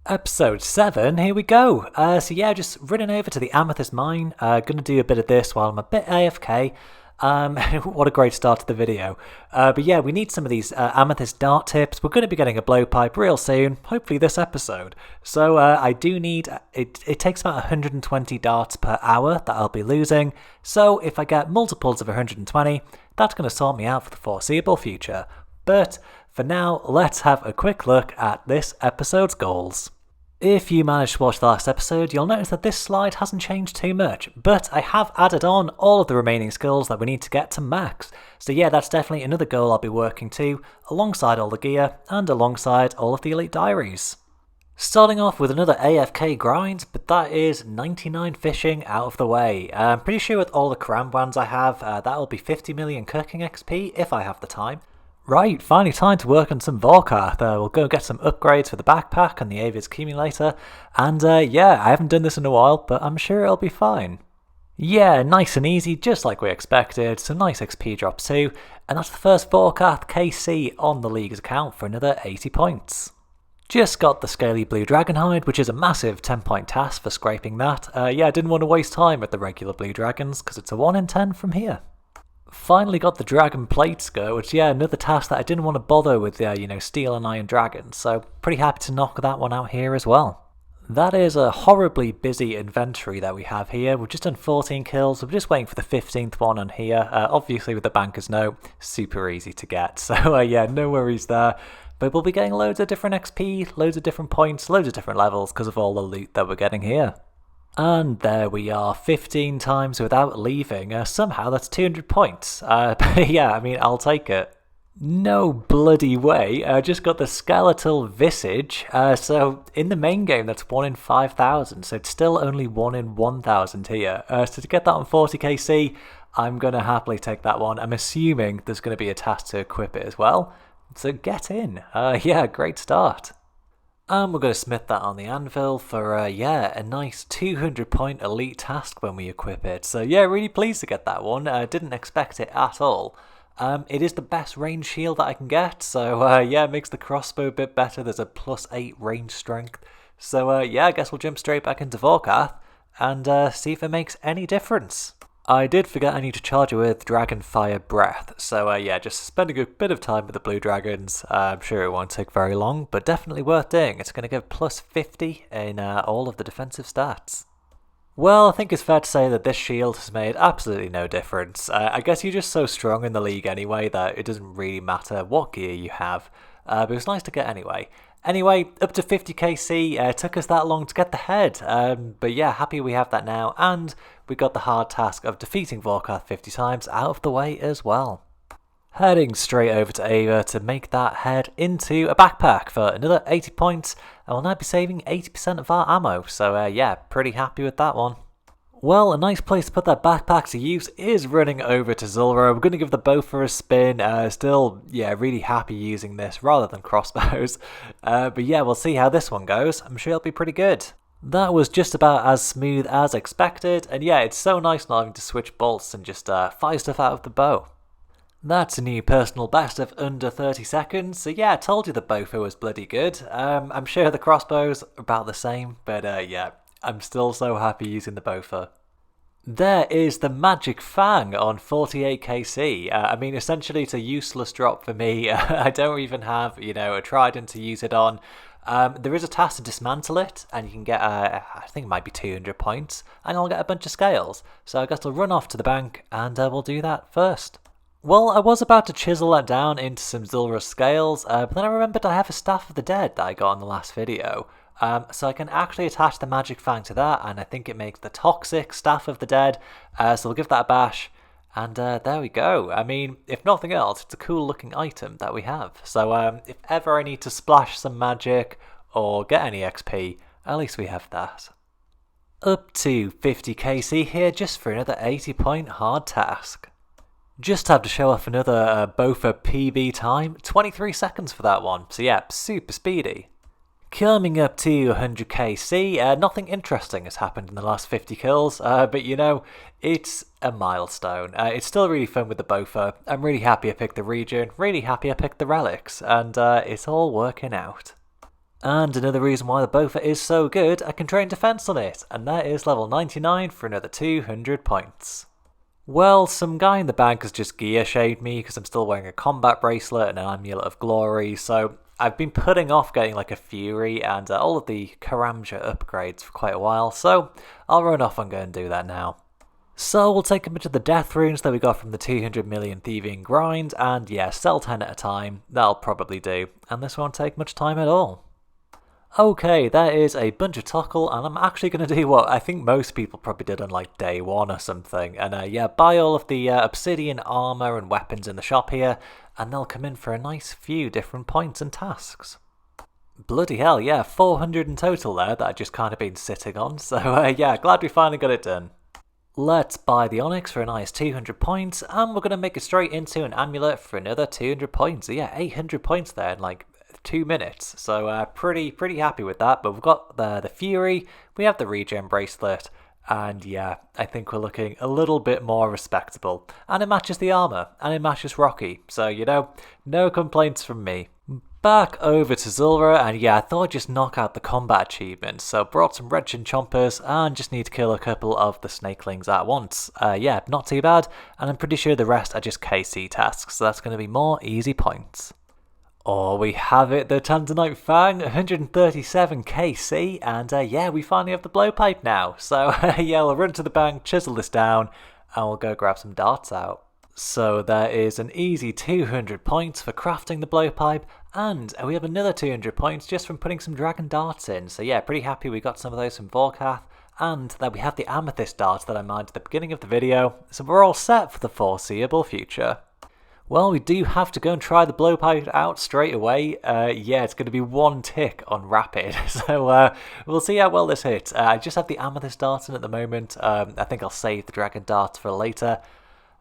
Episode 7, here we go. So yeah, just running over to the Amethyst Mine. Gonna do a bit of this while I'm a bit AFK. What a great start to the video. But yeah, we need some of these Amethyst dart tips. We're going to be getting a blowpipe real soon, hopefully this episode. So I do need, it takes about 120 darts per hour that I'll be losing. So if I get multiples of 120, that's going to sort me out for the foreseeable future. But for now, let's have a quick look at this episode's goals. If you managed to watch the last episode, you'll notice that this slide hasn't changed too much, but I have added on all of the remaining skills that we need to get to max. So yeah, that's definitely another goal I'll be working to, alongside all the gear, and alongside all of the elite diaries. Starting off with another AFK grind, but that is 99 fishing out of the way. I'm pretty sure with all the Karambwans I have, that'll be 50 million cooking XP if I have the time. Right, finally time to work on some Vorkath. We'll go get some upgrades for the backpack and the Avids accumulator. And yeah, I haven't done this in a while, but I'm sure it'll be fine. Yeah, nice and easy, just like we expected. Some nice XP drops too. And that's the first Vorkath KC on the League's account for another 80 points. Just got the Scaly Blue Dragon Hide, which is a massive 10-point task for scraping that. Yeah, I didn't want to waste time with the regular Blue Dragons, because it's a 1 in 10 from here. Finally got the Dragon Plate skirt, which yeah, another task that I didn't want to bother with, Steel and Iron Dragons, so pretty happy to knock that one out here as well. That is a horribly busy inventory that we have here. We've just done 14 kills, we're just waiting for the 15th one on here, obviously with the Banker's Note, super easy to get, so yeah, no worries there. But we'll be getting loads of different XP, loads of different points, loads of different levels because of all the loot that we're getting here. And there we are, 15 times without leaving. Somehow that's 200 points. But yeah, I mean, I'll take it. No bloody way. I just got the Skeletal Visage. So in the main game, that's 1 in 5,000. So it's still only 1 in 1,000 here. So to get that on 40kc, I'm going to happily take that one. I'm assuming there's going to be a task to equip it as well. So get in. Yeah, great start. And we're going to smith that on the anvil for, yeah, a nice 200 point elite task when we equip it. So yeah, really pleased to get that one. Didn't expect it at all. It is the best range shield that I can get. So yeah, it makes the crossbow a bit better. There's a +8 range strength. So yeah, I guess we'll jump straight back into Vorkath and see if it makes any difference. I did forget I need to charge it with Dragonfire Breath, so yeah, just spending a bit of time with the Blue Dragons. I'm sure it won't take very long, but definitely worth doing. It's going to give +50 in all of the defensive stats. Well, I think it's fair to say that this shield has made absolutely no difference. I guess you're just so strong in the league anyway that it doesn't really matter what gear you have, but it was nice to get anyway. Anyway, up to 50kc, took us that long to get the head, but yeah, happy we have that now, and we got the hard task of defeating Vorkath 50 times out of the way as well. Heading straight over to Ava to make that head into a backpack for another 80 points, and we'll now be saving 80% of our ammo, so yeah, pretty happy with that one. Well, a nice place to put that backpack to use is running over to Zulra. We're going to give the bow for a spin. Still, yeah, really happy using this rather than crossbows. But yeah, we'll see how this one goes. I'm sure it'll be pretty good. That was just about as smooth as expected. And yeah, it's so nice not having to switch bolts and just fire stuff out of the bow. That's a new personal best of under 30 seconds. So yeah, I told you the bowfer was bloody good. I'm sure the crossbows are about the same. But yeah. I'm still so happy using the bowfer. There is the Magic Fang on 48kc. I mean, essentially it's a useless drop for me. I don't even have, a trident to use it on. There is a task to dismantle it, and you can get, I think it might be 200 points, and I'll get a bunch of scales. So I guess I'll run off to the bank, and we'll do that first. Well, I was about to chisel that down into some Zulra scales, but then I remembered I have a Staff of the Dead that I got in the last video. So I can actually attach the Magic Fang to that, and I think it makes the toxic Staff of the Dead, so we'll give that a bash, and there we go. I mean, if nothing else, it's a cool looking item that we have, so if ever I need to splash some magic, or get any XP, at least we have that. Up to 50kc here, just for another 80 point hard task. Just have to show off another Bofa PB time, 23 seconds for that one, so yeah, super speedy. Coming up to 100kc, nothing interesting has happened in the last 50 kills, but it's a milestone. It's still really fun with the Bofa. I'm really happy I picked the region, really happy I picked the relics, and it's all working out. And another reason why the Bofa is so good, I can train defense on it, and that is level 99 for another 200 points. Well, some guy in the bank has just gear shaved me because I'm still wearing a combat bracelet and an amulet of glory, so I've been putting off getting like a Fury and all of the Karamja upgrades for quite a while, so I'll run off and go and do that now. So we'll take a bit of the death runes that we got from the 200 million thieving grind, and yeah, sell 10 at a time, that'll probably do, and this won't take much time at all. Okay, there is a bunch of Tockle, and I'm actually going to do what I think most people probably did on like day one or something, and yeah, buy all of the obsidian armor and weapons in the shop here, and they'll come in for a nice few different points and tasks. Bloody hell, yeah, 400 in total there that I've just kind of been sitting on, so yeah, glad we finally got it done. Let's buy the Onyx for a nice 200 points, and we're going to make it straight into an amulet for another 200 points. So yeah, 800 points there in like 2 minutes, so pretty happy with that. But we've got the Fury, we have the regen bracelet, and yeah, I think we're looking a little bit more respectable. And it matches the armor, and it matches Rocky, so you know, no complaints from me. Back over to Zulra, and yeah, I thought I'd just knock out the combat achievements, so brought some Wretched Chompers, and just need to kill a couple of the Snakelings at once. Yeah, not too bad, and I'm pretty sure the rest are just KC tasks, so that's going to be more easy points. Oh, we have it, the Tanzanite Fang, 137 KC, and yeah, we finally have the blowpipe now. So yeah, we'll run to the bank, chisel this down, and we'll go grab some darts out. So there is an easy 200 points for crafting the blowpipe, and we have another 200 points just from putting some dragon darts in. So yeah, pretty happy we got some of those from Vorkath, and that we have the amethyst darts that I mined at the beginning of the video, so we're all set for the foreseeable future. Well, we do have to go and try the blowpipe out straight away. Yeah, it's going to be one tick on rapid, so we'll see how well this hits. I just have the amethyst darts in at the moment. I think I'll save the dragon darts for later.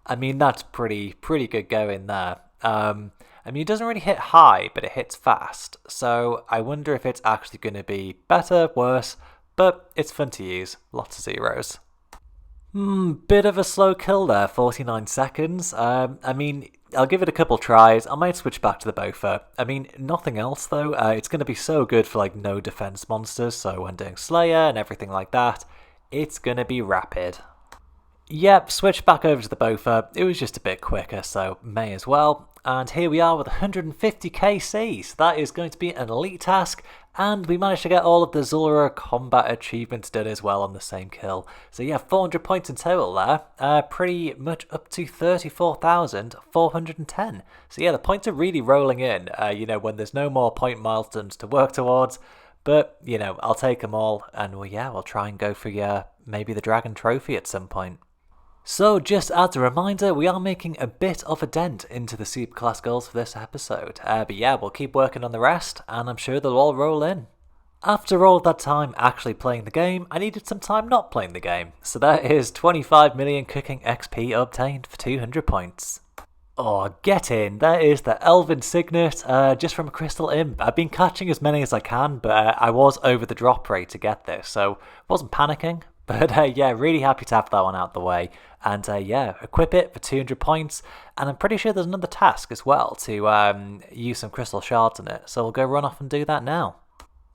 I mean, that's pretty good going there. I mean, it doesn't really hit high, but it hits fast. So I wonder if it's actually going to be better, worse, but it's fun to use. Lots of zeros. Bit of a slow kill there, 49 seconds. I mean, I'll give it a couple tries. I might switch back to the Bofa. I mean, nothing else though. It's going to be so good for like no defense monsters, so when doing Slayer and everything like that, it's going to be rapid. Yep, switch back over to the Bofa. It was just a bit quicker, so may as well. And here we are with 150 KC, so that is going to be an elite task, and we managed to get all of the Zulra combat achievements done as well on the same kill. So yeah, 400 points in total there, pretty much up to 34,410. So yeah, the points are really rolling in, you know, when there's no more point milestones to work towards, but, you know, I'll take them all, and well, yeah, we'll try and go for maybe the Dragon Trophy at some point. So just as a reminder, we are making a bit of a dent into the superclass goals for this episode, but yeah, we'll keep working on the rest, and I'm sure they'll all roll in. After all of that time actually playing the game, I needed some time not playing the game, so that is 25 million cooking XP obtained for 200 points. Oh, get in, there is the Elven Signet, just from a Crystal Imp. I've been catching as many as I can, but I was over the drop rate to get this, so wasn't panicking. But yeah, really happy to have that one out the way. And yeah, equip it for 200 points. And I'm pretty sure there's another task as well to use some crystal shards in it. So we'll go run off and do that now.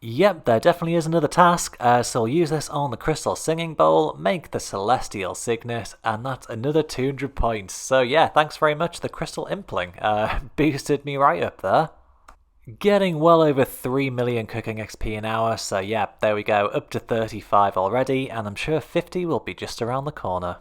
Yep, there definitely is another task. So we'll use this on the crystal singing bowl, make the celestial signet, and that's another 200 points. So yeah, thanks very much, the crystal impling. Boosted me right up there. Getting well over 3 million cooking XP an hour, so yeah, there we go, up to 35 already, and I'm sure 50 will be just around the corner.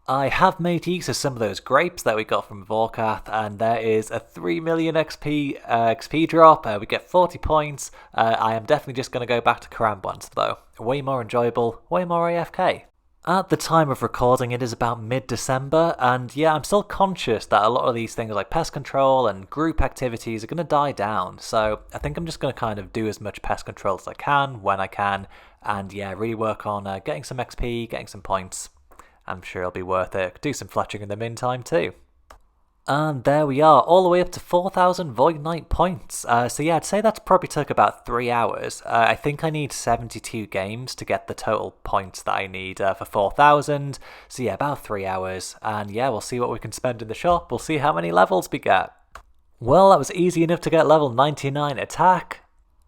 I have made use of some of those grapes that we got from Vorkath, and there is a 3 million XP drop. We get 40 points. I am definitely just going to go back to Karambwans though. Way more enjoyable, way more AFK. At the time of recording, it is about mid-December, and yeah, I'm still conscious that a lot of these things like pest control and group activities are going to die down, so I think I'm just going to kind of do as much pest control as I can, when I can, and yeah, really work on getting some XP, getting some points. I'm sure it'll be worth it. Do some fletching in the meantime too. And there we are, all the way up to 4,000 Void Knight points. So yeah, I'd say that's probably took about 3 hours. I think I need 72 games to get the total points that I need for 4,000. So yeah, about 3 hours. And yeah, we'll see what we can spend in the shop. We'll see how many levels we get. Well, that was easy enough to get level 99 attack.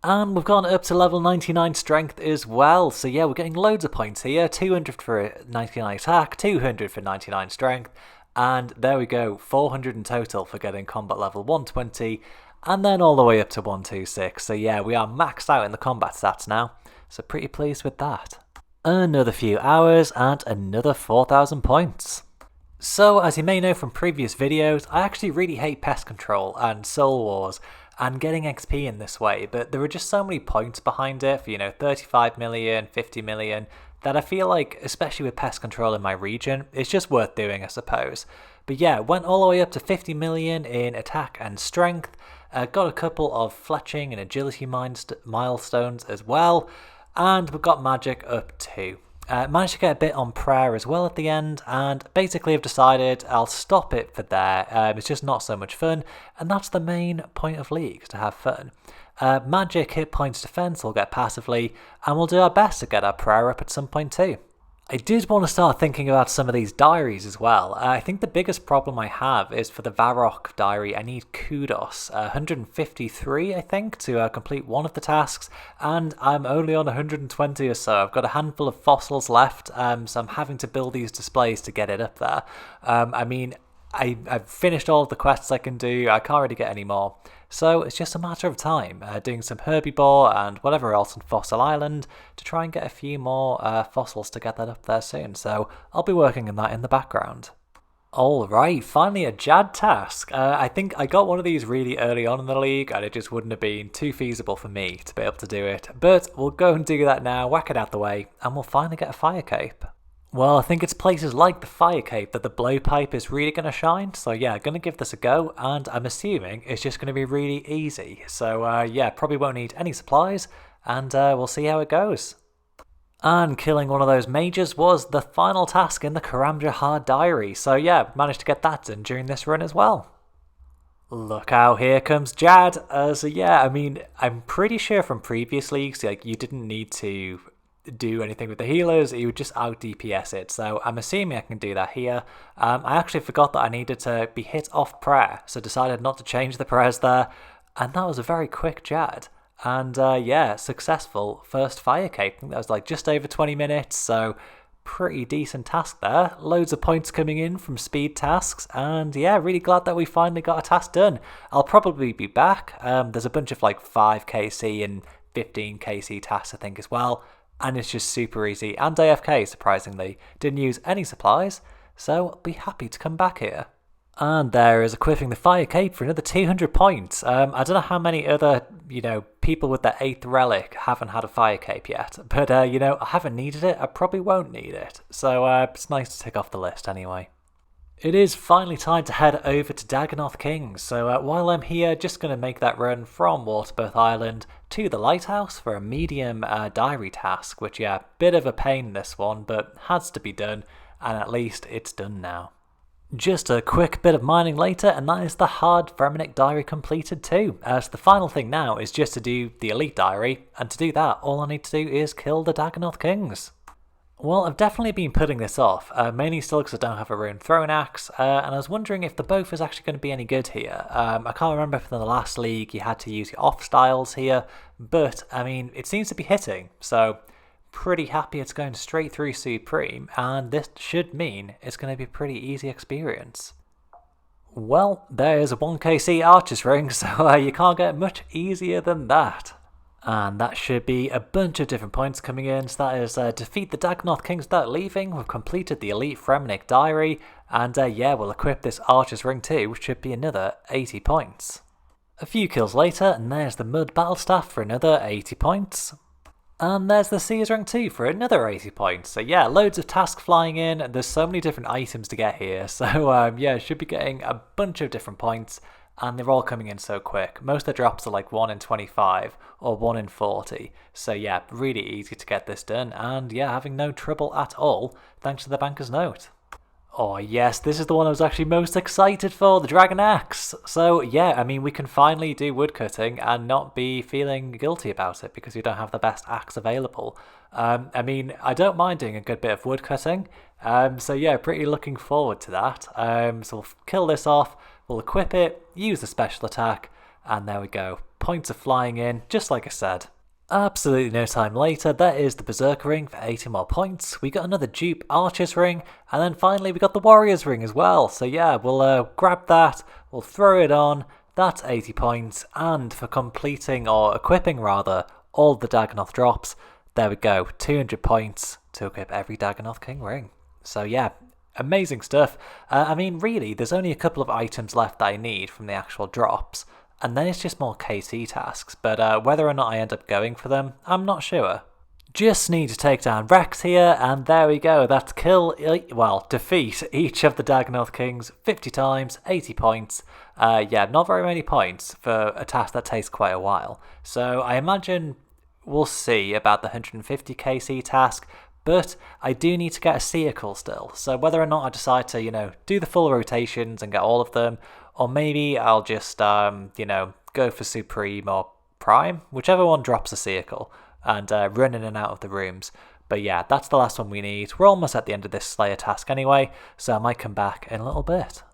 And we've gone up to level 99 strength as well. So yeah, we're getting loads of points here. 200 for 99 attack, 200 for 99 strength. And there we go, 400 in total for getting combat level 120. And then all the way up to 126. So yeah, we are maxed out in the combat stats now. So pretty pleased with that. Another few hours and another 4,000 points. So as you may know from previous videos, I actually really hate pest control and soul wars and getting XP in this way, but there are just so many points behind it for, 35 million, 50 million, that I feel like, especially with pest control in my region, it's just worth doing, I suppose. But yeah, went all the way up to 50 million in attack and strength, got a couple of fletching and agility milestones as well, and we've got magic up too. Managed to get a bit on prayer as well at the end, and basically I've decided I'll stop it for there. It's just not so much fun, and that's the main point of League, to have fun. Magic, hit points, defense we'll get passively, and we'll do our best to get our prayer up at some point too. I did want to start thinking about some of these diaries as well. I think the biggest problem I have is for the Varrock diary, I need kudos, 153 I think, to complete one of the tasks, and I'm only on 120 or so. I've got a handful of fossils left, so I'm having to build these displays to get it up there. I've finished all of the quests I can do, I can't really get any more. So it's just a matter of time, doing some herbivore and whatever else on Fossil Island to try and get a few more fossils to get that up there soon. So I'll be working on that in the background. Alright, finally a Jad task. I think I got one of these really early on in the league and it just wouldn't have been too feasible for me to be able to do it. But we'll go and do that now, whack it out the way, and we'll finally get a fire cape. Well, I think it's places like the fire cape that the blowpipe is really going to shine. So yeah, going to give this a go, and I'm assuming it's just going to be really easy. So yeah, probably won't need any supplies, and we'll see how it goes. And killing one of those mages was the final task in the Karamjahar diary. So yeah, managed to get that done during this run as well. Look out, here comes Jad. So yeah, I mean, I'm pretty sure from previous leagues, like, you didn't need to do anything with the healers, you would just out DPS it, so I'm assuming I can do that here. I actually forgot that I needed to be hit off prayer, so decided not to change the prayers there, and that was a very quick Jad. And yeah, successful first fire cape. I think that was like just over 20 minutes, so pretty decent task there. Loads of points coming in from speed tasks, and yeah, really glad that we finally got a task done. I'll probably be back. There's a bunch of like 5kc and 15kc tasks I think as well. And it's just super easy, and AFK surprisingly. Didn't use any supplies, so I'll be happy to come back here. And there is equipping the fire cape for another 200 points. I don't know how many other, people with their 8th relic haven't had a fire cape yet. But, I haven't needed it, I probably won't need it. So it's nice to tick off the list anyway. It is finally time to head over to Dagonoth Kings, so while I'm here, just going to make that run from Waterbirth Island to the lighthouse for a medium diary task, which yeah, bit of a pain this one, but has to be done, and at least it's done now. Just a quick bit of mining later, and that is the hard Fremenic diary completed too. So the final thing now is just to do the elite diary, and to do that, all I need to do is kill the Dagonoth Kings. Well, I've definitely been putting this off, mainly still because I don't have a rune throwing axe, and I was wondering if the bow is actually going to be any good here. I can't remember if in the last league you had to use your off styles here, but I mean, it seems to be hitting, so pretty happy it's going straight through Supreme, and this should mean it's going to be a pretty easy experience. Well, there's a 1kc archer's ring, so you can't get much easier than that. And that should be a bunch of different points coming in. So that is defeat the Dagonoth Kings without leaving. We've completed the Elite Fremenic Diary. And yeah, we'll equip this Archer's Ring too, which should be another 80 points. A few kills later, and there's the Mud Battle Staff for another 80 points. And there's the Seer's Ring too for another 80 points. So yeah, loads of tasks flying in, and there's so many different items to get here. So yeah, should be getting a bunch of different points. And they're all coming in so quick. Most of the drops are like 1 in 25 or 1 in 40. So yeah, really easy to get this done. And yeah, having no trouble at all, thanks to the banker's note. Oh yes, this is the one I was actually most excited for, the Dragon Axe. So yeah, I mean, we can finally do woodcutting and not be feeling guilty about it because we don't have the best axe available. I mean, I don't mind doing a good bit of woodcutting. So yeah, pretty looking forward to that. So we'll kill this off. We'll equip it, use the special attack, And there we go. Points are flying in, just like I said. Absolutely no time later, there is the Berserker ring for 80 more points. We got another dupe Archer's ring, and then finally we got the Warrior's ring as well. So yeah, we'll grab that, we'll throw it on, that's 80 points, and for completing, or equipping rather, all the Dagonoth drops, there we go, 200 points to equip every Dagonoth King ring. So yeah, amazing stuff. I mean, really, there's only a couple of items left that I need from the actual drops, and then it's just more KC tasks, but whether or not I end up going for them, I'm not sure. Just need to take down Rex here, and there we go, that's defeat each of the Dagonoth Kings 50 times, 80 points. Yeah, not very many points for a task that takes quite a while. So I imagine we'll see about the 150 KC task, but I do need to get a Seacle still, so whether or not I decide to, do the full rotations and get all of them, or maybe I'll just, go for Supreme or Prime, whichever one drops a Seacle, and run in and out of the rooms. But yeah, that's the last one we need. We're almost at the end of this Slayer task anyway, so I might come back in a little bit.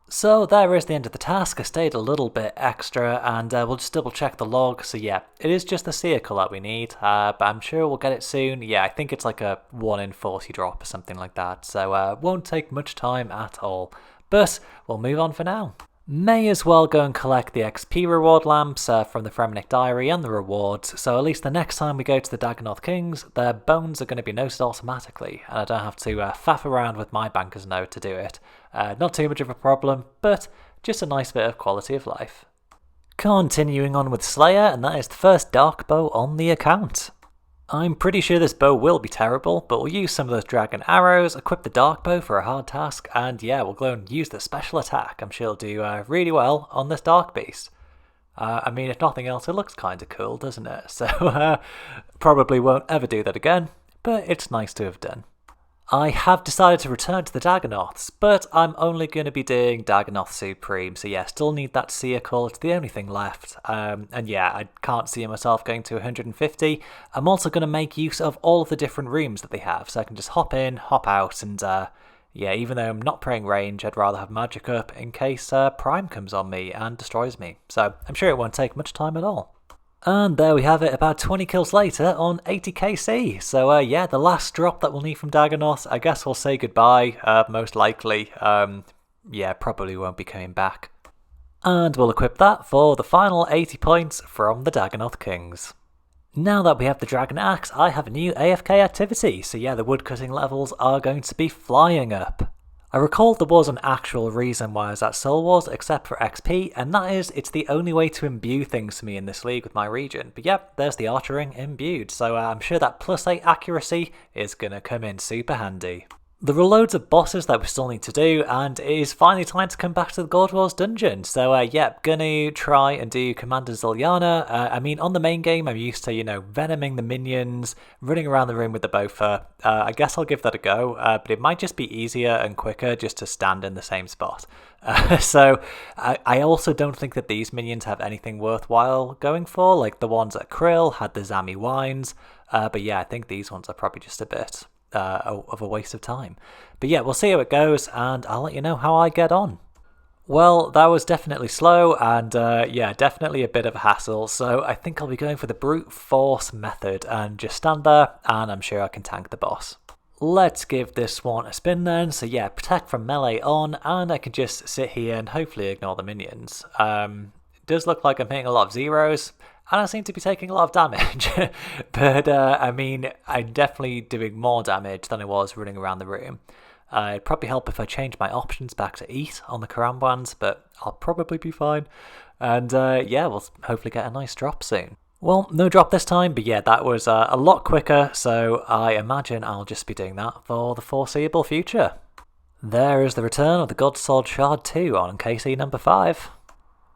So there is the end of the task. I stayed a little bit extra, and we'll just double check the log. So yeah, it is just the Seacle that we need, but I'm sure we'll get it soon. Yeah, I think it's like a 1 in 40 drop or something like that, so won't take much time at all. But we'll move on for now. May as well go and collect the XP reward lamps from the Fremenic Diary and the rewards, so at least the next time we go to the Dagonoth Kings, their bones are going to be noted automatically, and I don't have to faff around with my banker's note to do it. Not too much of a problem, but just a nice bit of quality of life. Continuing on with Slayer, and that is the first Dark Bow on the account. I'm pretty sure this bow will be terrible, but we'll use some of those dragon arrows, equip the dark bow for a hard task, and yeah, we'll go and use the special attack. I'm sure it'll do really well on this dark beast. I mean, if nothing else, it looks kind of cool, doesn't it? So probably won't ever do that again, but it's nice to have done. I have decided to return to the Dagonoths, but I'm only going to be doing Dagonoth Supreme, so yeah, still need that Seacle, it's the only thing left, and yeah, I can't see myself going to 150. I'm also going to make use of all of the different rooms that they have, so I can just hop in, hop out, and yeah, even though I'm not praying range, I'd rather have magic up in case Prime comes on me and destroys me, so I'm sure it won't take much time at all. And there we have it, about 20 kills later on 80 KC. So yeah, the last drop that we'll need from Dagonoth, I guess we'll say goodbye, most likely. Yeah, probably won't be coming back. And we'll equip that for the final 80 points from the Dagonoth Kings. Now that we have the Dragon Axe, I have a new AFK activity, so yeah, the woodcutting levels are going to be flying up. I recall there was an actual reason why I was at Soul Wars except for XP, and that is it's the only way to imbue things for me in this league with my region. But yep, there's the Archer ring imbued, so I'm sure that +8 accuracy is going to come in super handy. There are loads of bosses that we still need to do, and it is finally time to come back to the Gold Wars dungeon. So yep, gonna try and do Commander Zilyana. I mean, on the main game, I'm used to, venoming the minions, running around the room with the Bofa. I guess I'll give that a go, but it might just be easier and quicker just to stand in the same spot. So I also don't think that these minions have anything worthwhile going for, like the ones at Krill had the Zami Wines, but yeah, I think these ones are probably just a bit of a waste of time. But yeah, we'll see how it goes, and I'll let you know how I get on. Well, that was definitely slow, and yeah, definitely a bit of a hassle, so I think I'll be going for the brute force method and just stand there, and I'm sure I can tank the boss. Let's give this one a spin then. So yeah, protect from melee on, and I can just sit here and hopefully ignore the minions. It does look like I'm hitting a lot of zeros, and I seem to be taking a lot of damage. But I mean, I'm definitely doing more damage than I was running around the room. It'd probably help if I change my options back to eat on the Karambwans, but I'll probably be fine. And yeah, we'll hopefully get a nice drop soon. Well, no drop this time, but yeah, that was a lot quicker, so I imagine I'll just be doing that for the foreseeable future. There is the return of the God Sword Shard 2 on KC number 5.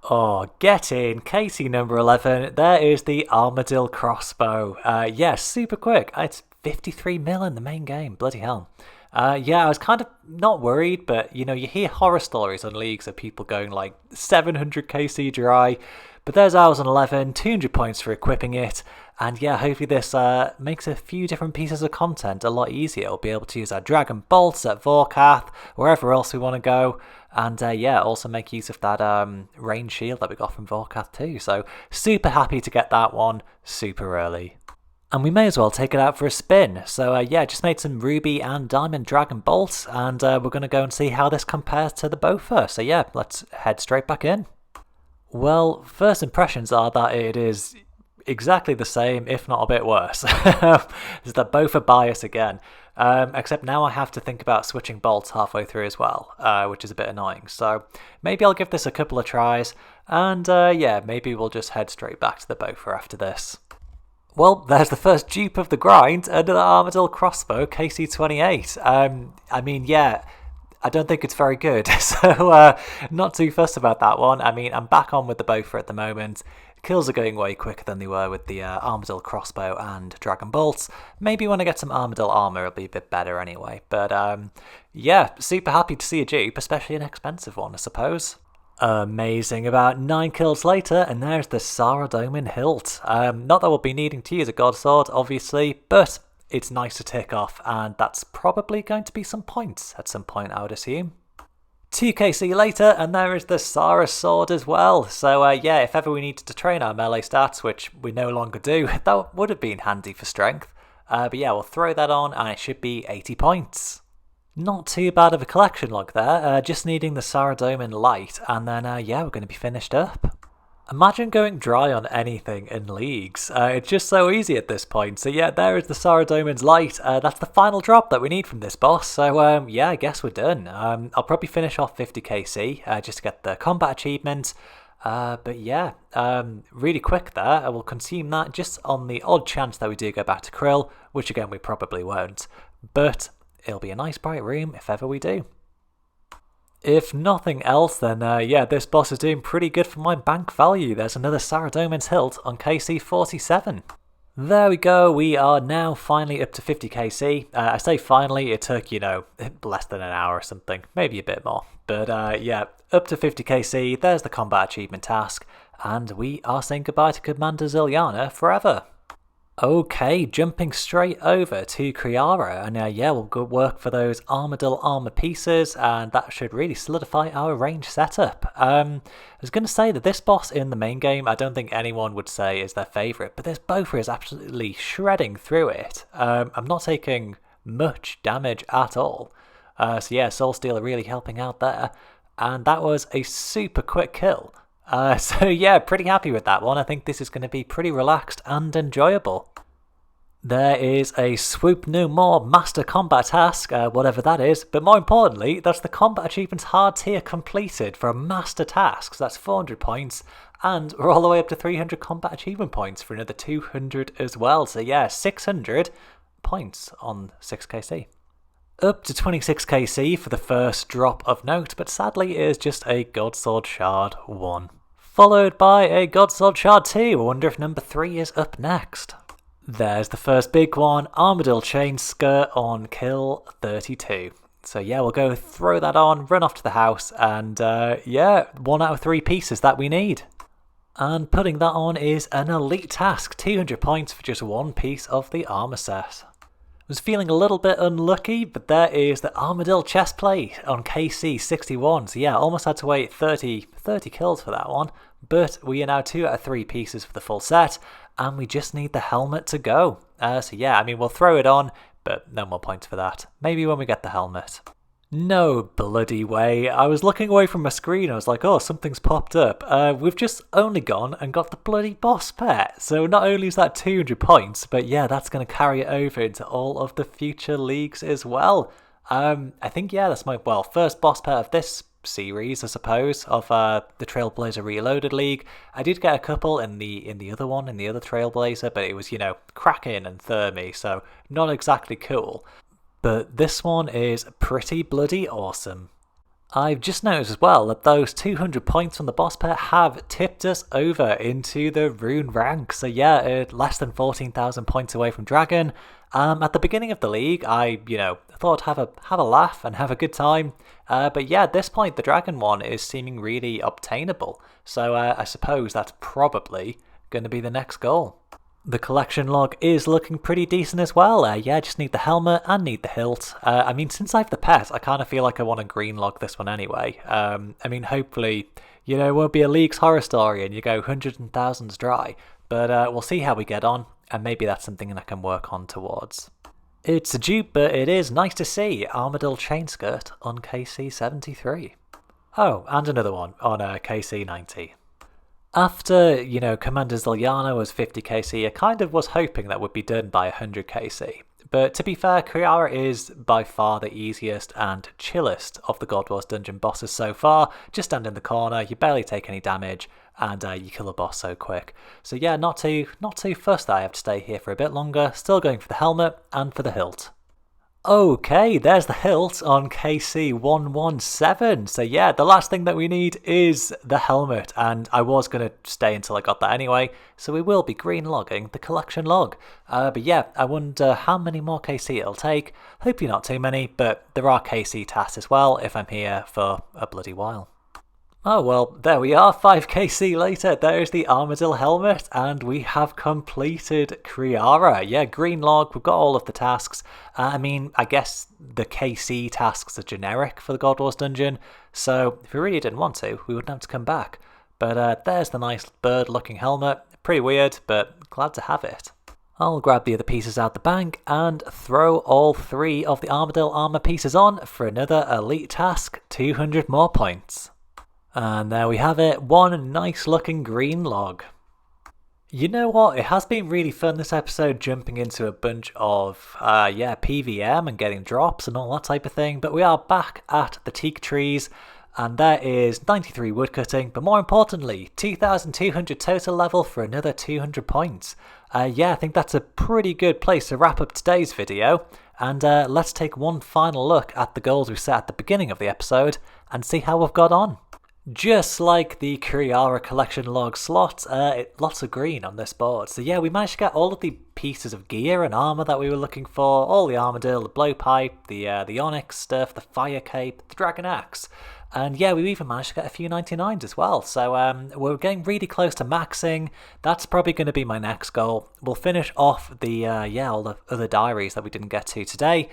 Oh, get in, KC number 11, there is the Armadillo crossbow. Yes, super quick, it's 53 mil in the main game, bloody hell. Yeah, I was kind of not worried, but you hear horror stories on leagues of people going like 700 KC dry, but there's ours on 11, 200 points for equipping it, and yeah, hopefully this makes a few different pieces of content a lot easier. We'll be able to use our Dragon Bolts at Vorkath, wherever else we want to go, And yeah, also make use of that range shield that we got from Vorkath too. So super happy to get that one super early. And we may as well take it out for a spin. So yeah, just made some Ruby and Diamond Dragon Bolts, and we're going to go and see how this compares to the Bofur. So yeah, let's head straight back in. Well, first impressions are that it is exactly the same, if not a bit worse. It's the Bofur bias again. Except now I have to think about switching bolts halfway through as well, which is a bit annoying. So maybe I'll give this a couple of tries, and yeah, maybe we'll just head straight back to the Bofur after this. Well, there's the first dupe of the grind, another Armadillo crossbow, KC-28. I mean, yeah, I don't think it's very good, so not too fussed about that one. I mean, I'm back on with the Bofur at the moment. Kills are going way quicker than they were with the Armadillo crossbow and Dragon Bolts. Maybe when I get some Armadillo armor, it'll be a bit better anyway. But yeah, super happy to see a dupe, especially an expensive one, I suppose. Amazing. About 9 kills later, and there's the Saradomin hilt. Not that we'll be needing to use a God Sword, obviously, but it's nice to tick off, and that's probably going to be some points at some point, I would assume. 2kc later, and there is the Sara sword as well. So yeah, if ever we needed to train our melee stats, which we no longer do, that would have been handy for strength. But yeah, we'll throw that on, and it should be 80 points. Not too bad of a collection log there, just needing the Saradomin light, and then yeah, we're going to be finished up. Imagine going dry on anything in leagues. It's just so easy at this point. So yeah, there is the Saradomin's light. That's the final drop that we need from this boss. So yeah, I guess we're done. I'll probably finish off 50kc just to get the combat achievement. But yeah, really quick there. I will consume that just on the odd chance that we do go back to Krill, which again we probably won't. But it'll be a nice bright room if ever we do. If nothing else, then yeah, this boss is doing pretty good for my bank value. There's another Saradomin's hilt on KC-47. There we go, we are now finally up to 50kc. I say finally, it took, you know, less than an hour or something, maybe a bit more. But yeah, up to 50kc, there's the combat achievement task, and we are saying goodbye to Commander Ziliana forever. Okay, jumping straight over to Kriara, and yeah, we'll go work for those Armadillo armor pieces, and that should really solidify our range setup. I was going to say that this boss in the main game, I don't think anyone would say is their favourite, but this Bofur is absolutely shredding through it. I'm not taking much damage at all. So yeah, Soul Stealer really helping out there, and that was a super quick kill. So yeah, pretty happy with that one. I think this is going to be pretty relaxed and enjoyable. There is a Swoop No More Master Combat task, whatever that is, but more importantly, that's the Combat Achievements hard tier completed for a Master task, so that's 400 points, and we're all the way up to 300 Combat Achievement points for another 200 as well, so yeah, 600 points on 6kc. Up to 26kc for the first drop of note, but sadly it is just a Godsword Shard 1. Followed by a Godsword Shard 2, I wonder if number 3 is up next. There's the first big one, Armadillo Chain Skirt on kill 32. So yeah, we'll go throw that on, run off to the house, and yeah, 1 out of 3 pieces that we need. And putting that on is an elite task, 200 points for just 1 piece of the armor set. Was feeling a little bit unlucky, but there is the Armadillo chestplate on KC-61. So yeah, almost had to wait 30 kills for that one. But we are now 2 out of 3 pieces for the full set, and we just need the helmet to go. So yeah, I mean, we'll throw it on, but no more points for that. Maybe when we get the helmet. No bloody way. I was looking away from my screen, I was like, oh, something's popped up. We've just only gone and got the bloody boss pet. So not only is that 200 points, but yeah, that's going to carry it over into all of the future leagues as well. I think, yeah, that's my, well, first boss pet of this series, I suppose, of the Trailblazer Reloaded League. I did get a couple in the other one, in the other Trailblazer, but it was, you know, Kraken and Thermi, so not exactly cool. But this one is pretty bloody awesome. I've just noticed as well that those 200 points on the boss pet have tipped us over into the rune rank. So yeah, less than 14,000 points away from Dragon. At the beginning of the league, I thought have a laugh and have a good time. But yeah, at this point, the Dragon one is seeming really obtainable. So I suppose that's probably going to be the next goal. The collection log is looking pretty decent as well. Yeah, just need the helmet and need the hilt. I mean, since I have the pet, I kind of feel like I want to green log this one anyway. I mean, hopefully, it won't be a League's horror story and you go hundreds and thousands dry. But we'll see how we get on, and maybe that's something I can work on towards. It's a dupe, but it is nice to see Armadillo chain skirt on KC73. Oh, and another one on KC90. After, Commander Ziliana was 50 KC, I kind of was hoping that would be done by 100 KC. But to be fair, Kriara is by far the easiest and chillest of the God Wars dungeon bosses so far. Just stand in the corner, you barely take any damage, and you kill the boss so quick. So yeah, not too fussed that I have to stay here for a bit longer. Still going for the helmet and for the hilt. Okay, there's the hilt on KC117. So yeah, the last thing that we need is the helmet, and I was going to stay until I got that anyway, so we will be green logging the collection log. But yeah, I wonder how many more KC it'll take. Hopefully not too many, but there are KC tasks as well if I'm here for a bloody while. Oh well, there we are, 5kc later, there's the Armadillo helmet, and we have completed Kriara. Yeah, green log, we've got all of the tasks. I mean, I guess the KC tasks are generic for the God Wars dungeon, so if we really didn't want to, we wouldn't have to come back. But there's the nice bird-looking helmet, pretty weird, but glad to have it. I'll grab the other pieces out the bank and throw all 3 of the Armadillo armor pieces on for another elite task, 200 more points. And there we have it, one nice looking green log. You know what, it has been really fun this episode jumping into a bunch of PVM and getting drops and all that type of thing, but we are back at the teak trees and there is 93 woodcutting, but more importantly 2,200 total level for another 200 points. Yeah, I think that's a pretty good place to wrap up today's video, and let's take one final look at the goals we set at the beginning of the episode and see how we've got on. Just like the Kriara collection log slot, lots of green on this board. So yeah, we managed to get all of the pieces of gear and armor that we were looking for, all the Armadillo, the blowpipe, the onyx stuff, the fire cape, the dragon axe. And yeah, we even managed to get a few 99s as well. So we're getting really close to maxing. That's probably going to be my next goal. We'll finish off the all the other diaries that we didn't get to today.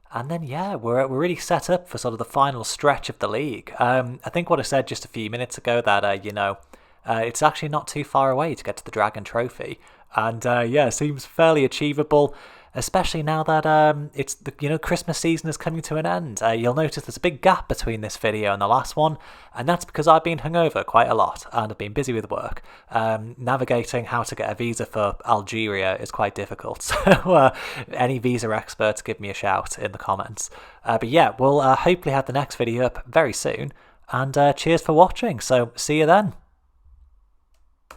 And then, yeah, we're really set up for sort of the final stretch of the league. I think what I said just a few minutes ago that, it's actually not too far away to get to the Dragon Trophy. And, yeah, it seems fairly achievable, especially now that it's the Christmas season is coming to an end. You'll notice there's a big gap between this video and the last one, and that's because I've been hungover quite a lot and I've been busy with work. Navigating how to get a visa for Algeria is quite difficult, so any visa experts, give me a shout in the comments. But yeah, we'll hopefully have the next video up very soon, and cheers for watching, so see you then.